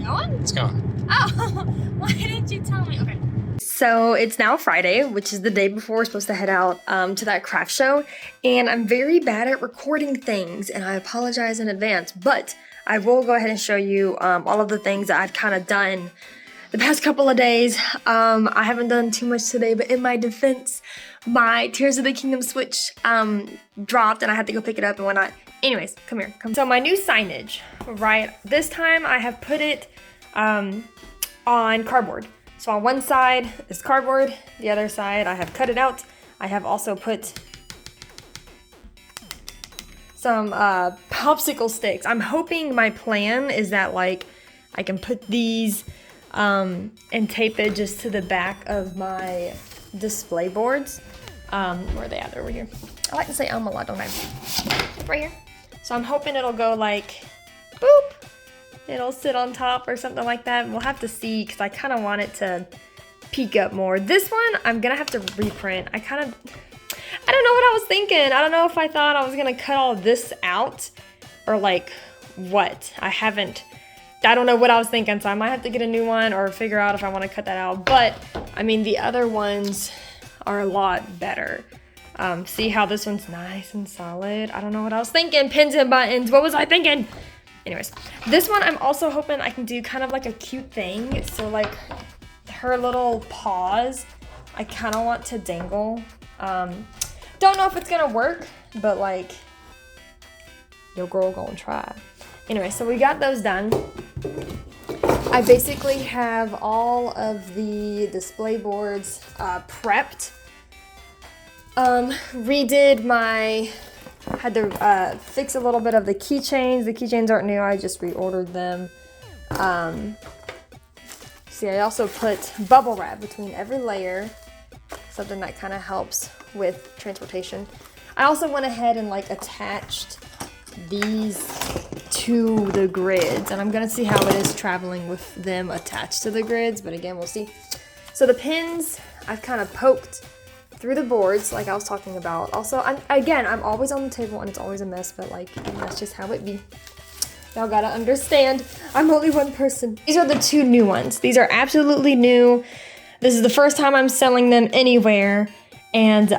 going? It's going. Oh, why didn't you tell me? Okay. So it's now Friday, which is the day before we're supposed to head out to that craft show, and I'm very bad at recording things, and I apologize in advance, but I will go ahead and show you all of the things that I've kind of done the past couple of days. I haven't done too much today, but in my defense, my Tears of the Kingdom Switch dropped, and I had to go pick it up and whatnot. Anyways, come here. So my new signage, right? This time I have put it on cardboard. So on one side is cardboard, the other side I have cut it out. I have also put some popsicle sticks. I'm hoping my plan is that like I can put these and tape it just to the back of my display boards. Where are they at? They're over here. I like to say a lot, don't I? Right here. So I'm hoping it'll go like boop. It'll sit on top or something like that. We'll have to see because I kind of want it to peek up more. This one, I'm going to have to reprint. I don't know what I was thinking. I don't know if I thought I was going to cut all this out or like what. I don't know what I was thinking. So I might have to get a new one or figure out if I want to cut that out. But I mean, the other ones are a lot better. See how this one's nice and solid. I don't know what I was thinking. Pins and buttons. What was I thinking? Anyways, this one I'm also hoping I can do kind of like a cute thing. So like her little paws, I kind of want to dangle. Don't know if it's gonna work, but like, your girl gonna try. Anyway, so we got those done. I basically have all of the display boards prepped. Had to fix a little bit of the keychains. The keychains aren't new, I just reordered them. See, I also put bubble wrap between every layer, something that kind of helps with transportation. I also went ahead and like attached these to the grids, and I'm gonna see how it is traveling with them attached to the grids, but again, we'll see. So the pins, I've kind of poked through the boards like I was talking about. Also, I'm always on the table and it's always a mess, but like, that's just how it be. Y'all gotta understand, I'm only one person. These are the two new ones. These are absolutely new. This is the first time I'm selling them anywhere, and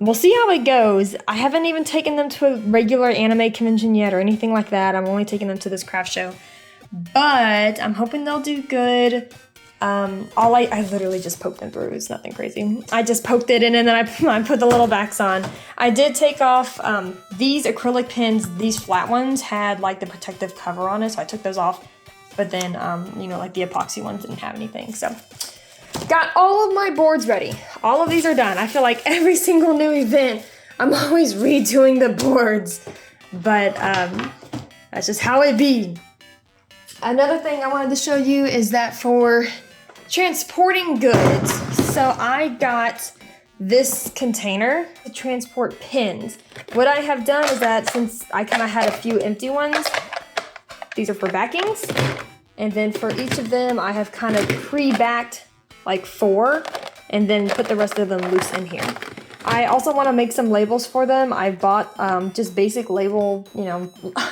we'll see how it goes. I haven't even taken them to a regular anime convention yet or anything like that. I'm only taking them to this craft show, but I'm hoping they'll do good. I literally just poked them through. It's nothing crazy. I just poked it in and then I put the little backs on. I did take off these acrylic pins. These flat ones had like the protective cover on it, so I took those off. But then, like the epoxy ones didn't have anything. So got all of my boards ready. All of these are done. I feel like every single new event, I'm always redoing the boards. But that's just how it be. Another thing I wanted to show you is that for transporting goods, so I got this container to transport pins. What I have done is that since I kind of had a few empty ones, these are for backings, and then for each of them I have kind of pre-backed like 4 and then put the rest of them loose in here. I also want to make some labels for them. I bought just basic label,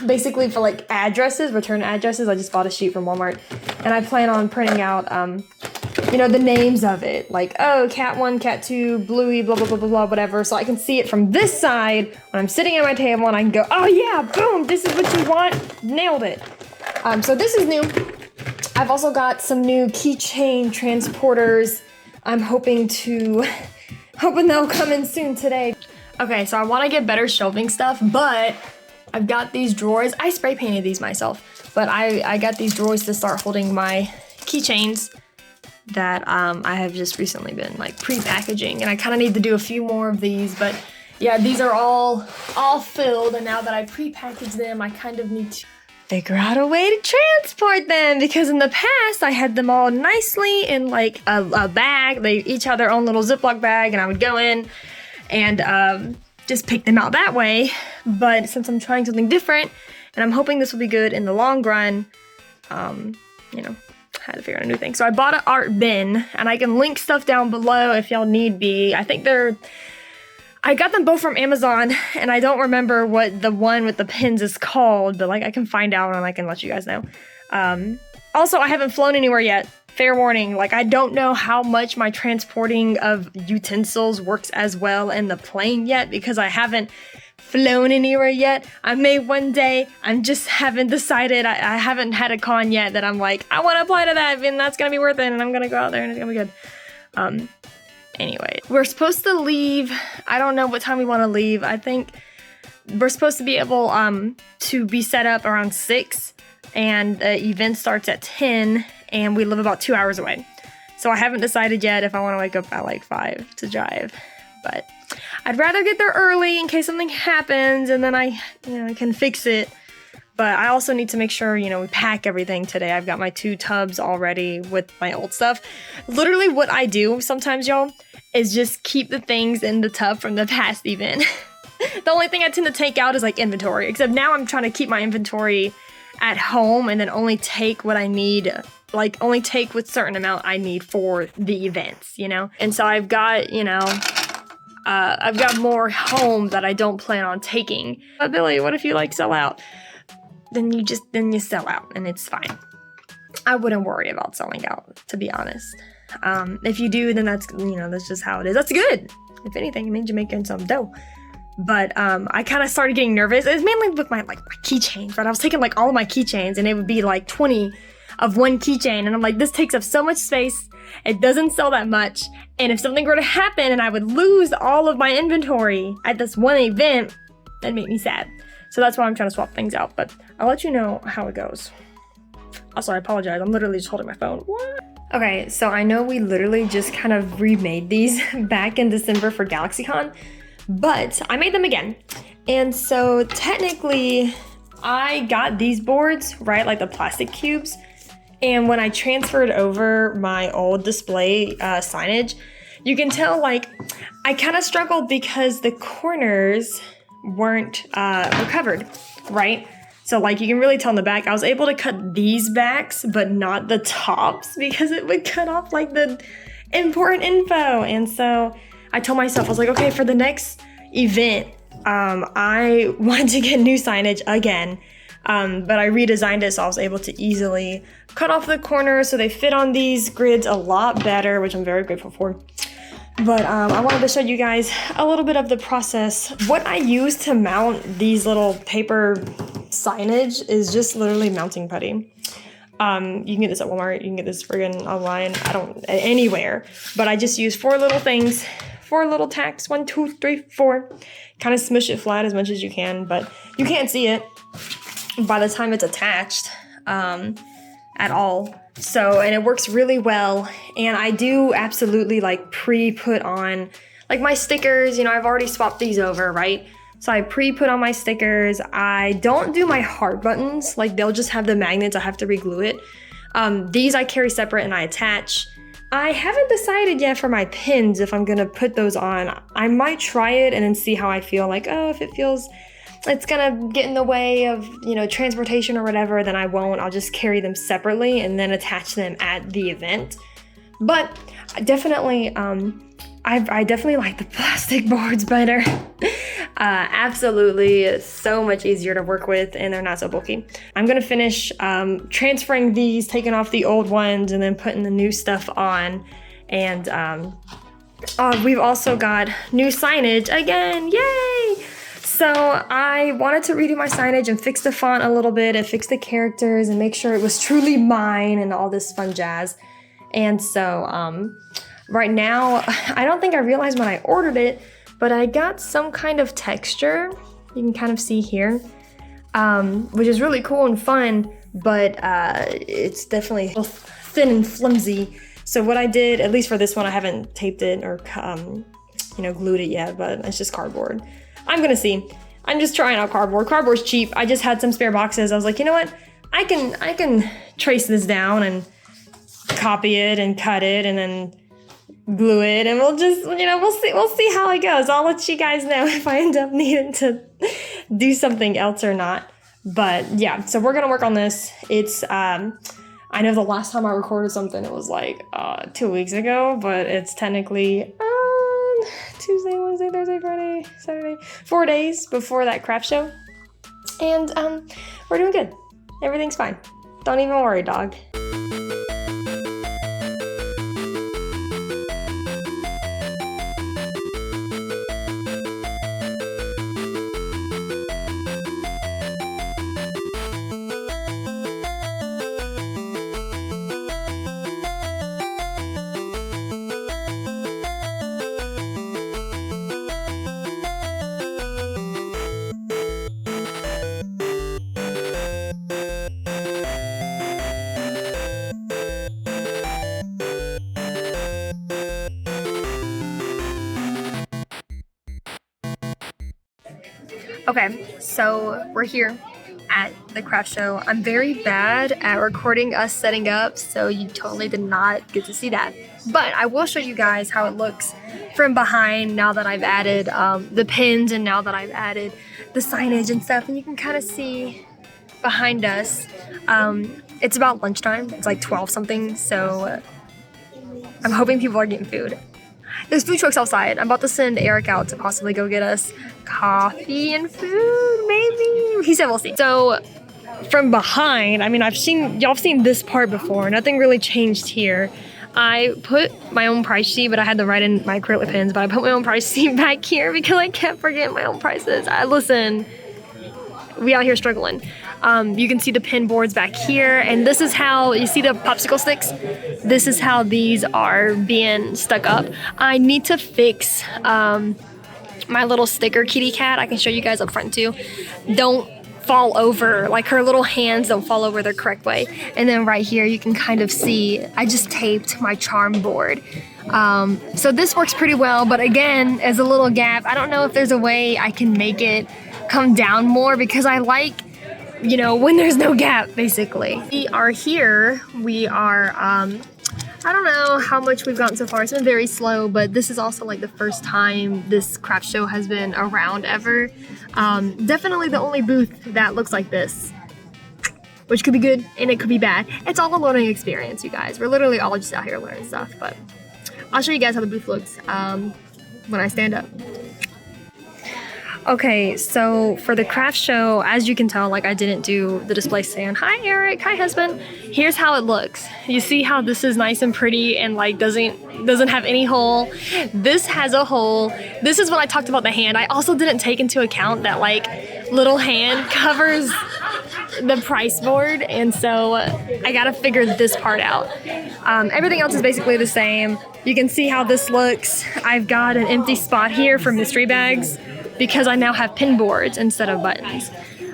basically for like addresses, return addresses. I just bought a sheet from Walmart, and I plan on printing out, the names of it. Like, oh, cat 1, cat 2, Bluey, blah, blah, blah, blah, blah, whatever. So I can see it from this side when I'm sitting at my table and I can go, oh yeah, boom, this is what you want. Nailed it. So this is new. I've also got some new keychain transporters. I'm hoping they'll come in soon today. Okay, so I want to get better shelving stuff, but I've got these drawers. I spray painted these myself, but I got these drawers to start holding my keychains that I have just recently been like pre-packaging, and I kind of need to do a few more of these, but yeah, these are all filled, and now that I pre-packaged them, I kind of need to figure out a way to transport them, because in the past I had them all nicely in like a bag. They each had their own little Ziploc bag, and I would go in and just pick them out that way. But since I'm trying something different, and I'm hoping this will be good in the long run, I had to figure out a new thing. So I bought an art bin, and I can link stuff down below if y'all need be. I got them both from Amazon, and I don't remember what the one with the pins is called, but like I can find out and I can let you guys know. Also, I haven't flown anywhere yet. Fair warning, like I don't know how much my transporting of utensils works as well in the plane yet because I haven't flown anywhere yet. I may one day, I just haven't decided. I haven't had a con yet that I'm like, I want to apply to that and that's going to be worth it and I'm going to go out there and it's going to be good. Anyway, we're supposed to leave. I don't know what time we want to leave. I think we're supposed to be able to be set up around 6 and the event starts at 10 and we live about 2 hours away. So I haven't decided yet if I want to wake up at like 5 to drive, but I'd rather get there early in case something happens and then I can fix it. But I also need to make sure, we pack everything today. I've got my 2 tubs already with my old stuff. Literally what I do sometimes, y'all, is just keep the things in the tub from the past event. The only thing I tend to take out is like inventory, except now I'm trying to keep my inventory at home and then only take what I need, like only take what certain amount I need for the events, And so I've got, I've got more home that I don't plan on taking. But Billy, what if you sell out? Then you sell out and it's fine. I wouldn't worry about selling out, to be honest. If you do, then that's just how it is. That's good. If anything, it means you're making some dough. But I kind of started getting nervous. It was mainly with my keychains, right? I was taking all of my keychains and it would be 20 of one keychain. And I'm like, this takes up so much space. It doesn't sell that much. And if something were to happen and I would lose all of my inventory at this one event, that'd make me sad. So that's why I'm trying to swap things out. But I'll let you know how it goes. Also, I apologize. I'm literally just holding my phone. What? Okay, so I know we literally just kind of remade these back in December for GalaxyCon. But I made them again. And so technically I got these boards, right? Like the plastic cubes. And when I transferred over my old display signage, you can tell I kind of struggled because the corners weren't recovered, right? So you can really tell in the back, I was able to cut these backs, but not the tops because it would cut off the important info. And so I told myself, I was like, okay, for the next event, I wanted to get new signage again, but I redesigned it so I was able to easily cut off the corners so they fit on these grids a lot better, which I'm very grateful for. But I wanted to show you guys a little bit of the process. What I use to mount these little paper signage is just literally mounting putty. You can get this at Walmart, you can get this friggin' online, anywhere. But I just use 4 little things, 4 little tacks, 1, 2, 3, 4. Kind of smush it flat as much as you can, but you can't see it by the time it's attached at all. So, and it works really well. And I do absolutely pre-put on my stickers, I've already swapped these over, right? So I pre-put on my stickers. I don't do my heart buttons. They'll just have the magnets. I have to re-glue it. These I carry separate and I attach. I haven't decided yet for my pins if I'm gonna put those on. I might try it and then see how I feel. If it feels it's gonna get in the way of, transportation or whatever, then I won't. I'll just carry them separately and then attach them at the event. But definitely, I definitely like the plastic boards better. Absolutely, it's so much easier to work with and they're not so bulky. I'm gonna finish transferring these, taking off the old ones and then putting the new stuff on. And we've also got new signage again, yay! So I wanted to redo my signage and fix the font a little bit and fix the characters and make sure it was truly mine and all this fun jazz. And so right now, I don't think I realized when I ordered it, but I got some kind of texture. You can kind of see here, which is really cool and fun, but it's definitely thin and flimsy. So what I did, at least for this one, I haven't taped it or glued it yet, but it's just cardboard. I'm gonna see. I'm just trying out cardboard. Cardboard's cheap. I just had some spare boxes. I was like, you know what? I can trace this down and copy it and cut it and then glue it, and we'll just, we'll see how it goes. I'll let you guys know if I end up needing to do something else or not. But yeah, so we're gonna work on this. It's I know the last time I recorded something, it was 2 weeks ago, but it's technically Tuesday, Wednesday, Thursday, Friday, Saturday, 4 days before that craft show. And we're doing good. Everything's fine. Don't even worry, dog. Okay, so we're here at the craft show. I'm very bad at recording us setting up, so you totally did not get to see that. But I will show you guys how it looks from behind now that I've added the pins and now that I've added the signage and stuff, and you can kind of see behind us. It's about lunchtime. It's like 12 something, so I'm hoping people are getting food. There's food trucks outside. I'm about to send Eric out to possibly go get us coffee and food, maybe? He said we'll see. So from behind, I mean, y'all have seen this part before. Nothing really changed here. I put my own price sheet, but I had to write in my acrylic pens, but I put my own price sheet back here because I kept forgetting my own prices. Listen, we out here struggling. You can see the pin boards back here, and this is how, you see the popsicle sticks? This is how these are being stuck up. I need to fix my little sticker kitty cat. I can show you guys up front too. Don't fall over, like her little hands don't fall over the correct way. And then right here you can kind of see, I just taped my charm board. So this works pretty well, but again, as a little gap, I don't know if there's a way I can make it come down more because I like, you know, when there's no gap, basically. We are here. We are, I don't know how much we've gotten so far. It's been very slow, but this is also like the first time this craft show has been around ever. Definitely the only booth that looks like this, which could be good and it could be bad. It's all a learning experience, you guys. We're literally all just out here learning stuff, but I'll show you guys how the booth looks when I stand up. Okay, so for the craft show, as you can tell, like I didn't do the display stand. Hi Eric, hi husband. Here's how it looks. You see how this is nice and pretty and like doesn't have any hole. This has a hole. This is when I talked about the hand. I also didn't take into account that like little hand covers the price board, and so I gotta figure this part out. Everything else is basically the same. You can see how this looks. I've got an empty spot here for mystery bags because I now have pin boards instead of buttons.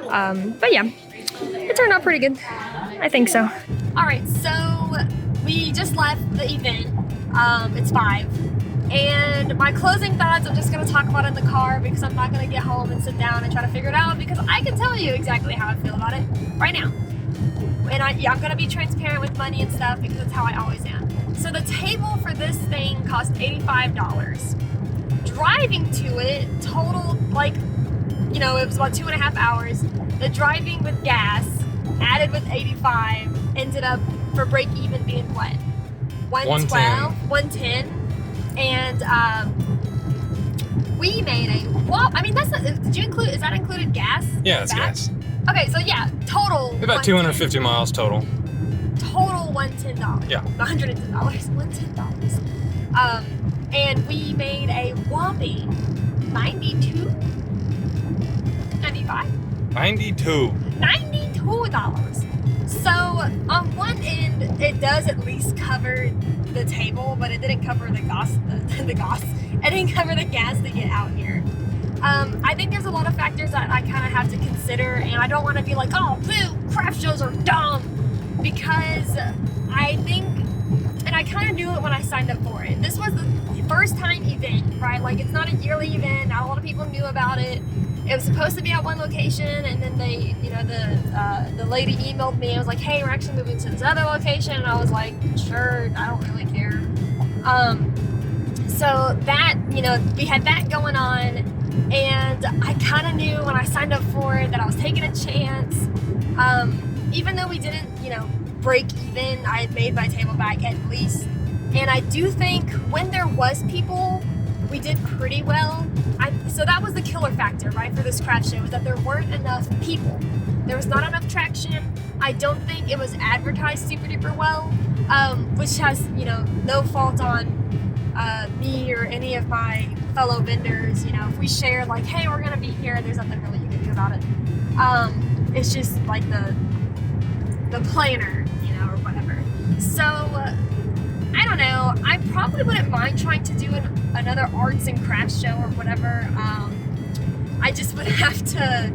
But yeah, it turned out pretty good. I think so. All right, so we just left the event. It's 5. And my closing thoughts I'm just gonna talk about in the car because I'm not gonna get home and sit down and try to figure it out because I can tell you exactly how I feel about it right now. And I'm gonna be transparent with money and stuff because that's how I always am. So the table for this thing cost $85. Driving to it total, like, you know, it was about 2.5 hours. The driving with gas added with 85 ended up for break even being what? 112, 110. And we made I mean, did you include, is that included gas? Yeah, it's gas. Okay, so yeah, total. About 250 miles total. Total $110. Yeah. $110. $110. And we made a whopping $92. So on one end, it does at least cover the table, but it didn't cover the gas. It didn't cover the gas to get out here. I think there's a lot of factors that I kind of have to consider, and I don't want to be like, oh, boo, craft shows are dumb, because I think, and I kind of knew it when I signed up for it. This was the first time event, right? Like, it's not a yearly event. Not a lot of people knew about it. It was supposed to be at one location, and then they, you know, the lady emailed me and was like, hey, we're actually moving to this other location, and I was like, sure, I don't really care. So that, you know, we had that going on, and I kind of knew when I signed up for it that I was taking a chance. Even though we didn't, you know, break even, I had made my table back at least. And I do think when there was people, we did pretty well. So that was the killer factor, right, for this craft show, is that there weren't enough people. There was not enough traction. I don't think it was advertised super duper well, which has, you know, no fault on me or any of my fellow vendors. You know, if we share like, hey, we're gonna be here, there's nothing really you can do about it. It's just like the planner, you know, or whatever. So I don't know. I probably wouldn't mind trying to do another arts and crafts show or whatever. I just would have to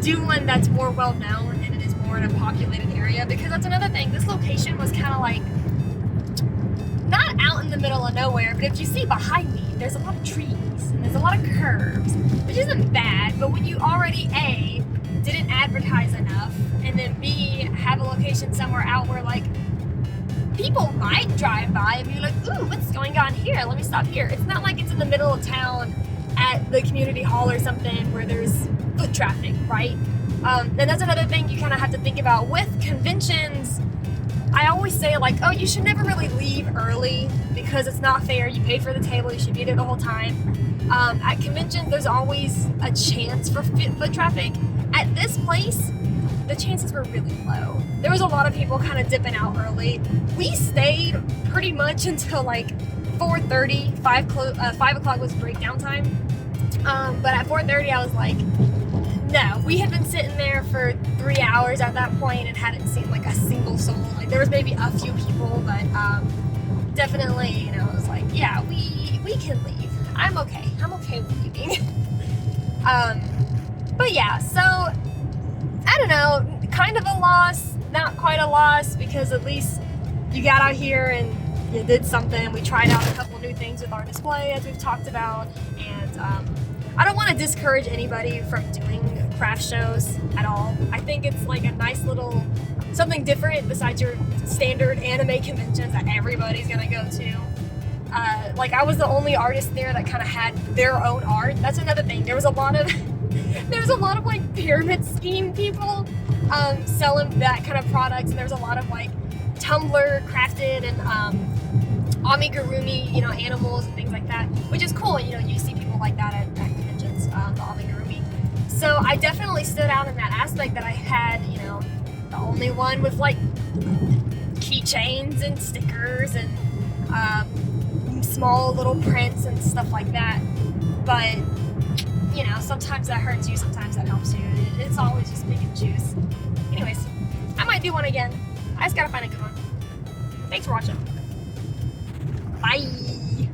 do one that's more well known and it is more in a populated area, because that's another thing. This location was kind of like, not out in the middle of nowhere, but if you see behind me, there's a lot of trees and there's a lot of curves, which isn't bad, but when you already A, didn't advertise enough, and then B, have a location somewhere out where like people might drive by and be like, ooh, what's going on here? Let me stop here. It's not like it's in the middle of town at the community hall or something where there's foot traffic, right? And that's another thing you kind of have to think about with conventions. I always say like, oh, you should never really leave early because it's not fair. You paid for the table, you should be there the whole time. At conventions, there's always a chance for foot traffic. At this place, the chances were really low. There was a lot of people kind of dipping out early. We stayed pretty much until like 4:30, 5 o'clock was breakdown time. But at 4:30, I was like, no, we had been sitting there for 3 hours at that point and hadn't seen like a single soul. Like there was maybe a few people, but definitely, you know, it was like, yeah, we can leave. I'm okay with leaving. But yeah, so I don't know, kind of a loss, not quite a loss, because at least you got out here and you did something. We tried out a couple new things with our display, as we've talked about, and I don't want to discourage anybody from doing craft shows at all. I think it's like a nice little something different besides your standard anime conventions that everybody's gonna go to. Like I was the only artist there that kind of had their own art. That's another thing. There was a lot of like pyramid scheme people selling that kind of products, and there's a lot of like Tumblr crafted and amigurumi, you know, animals and things like that, which is cool. You know, you see people like that at conventions, the amigurumi. So I definitely stood out in that aspect that I had, you know, the only one with like keychains and stickers and small little prints and stuff like that. But you know, sometimes that hurts you, sometimes that helps you. It's always just pick and choose. Anyways, I might do one again. I just gotta find a good one. Thanks for watching. Bye.